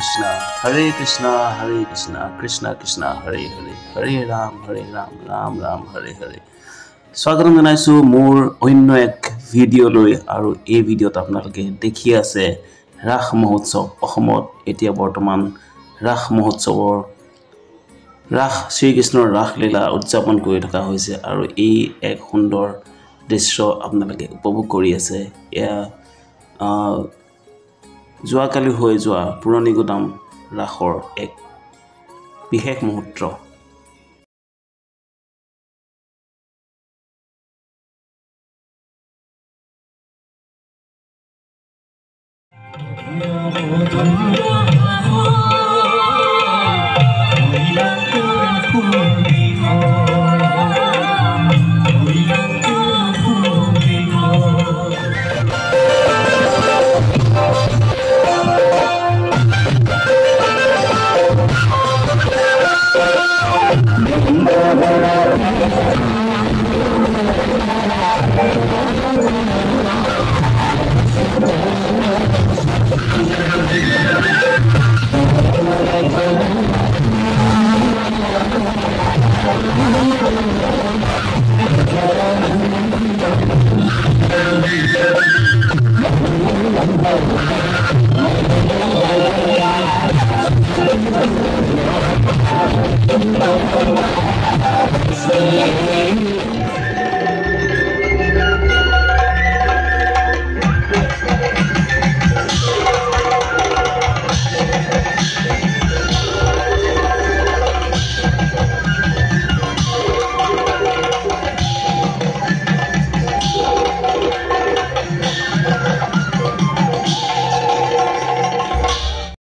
Krishna Krishna, Hare Hare, Hare Ram, Ram Ram, Hare Hare. স্বাগতম জনাইছো মোৰ অন্য এক ভিডিঅ' লৈ আৰু এই ভিডিঅ'ত আপোনালোকে দেখি আছে ৰাস মহোৎসৱ অসমত এতিয়া বৰ্তমান ৰাস মহোৎসৱৰ ৰাস শ্ৰীকৃষ্ণৰ ৰাসলীলা উদযাপন কৰি থকা হৈছে আৰু এই এক সুন্দৰ দৃশ্য আপোনালোকে উপভোগ কৰি আছে এয়া যোৱাকালি হৈ যোৱা পুৰণি গুদাম ৰাসৰ এক বিশেষ মুহূৰ্ত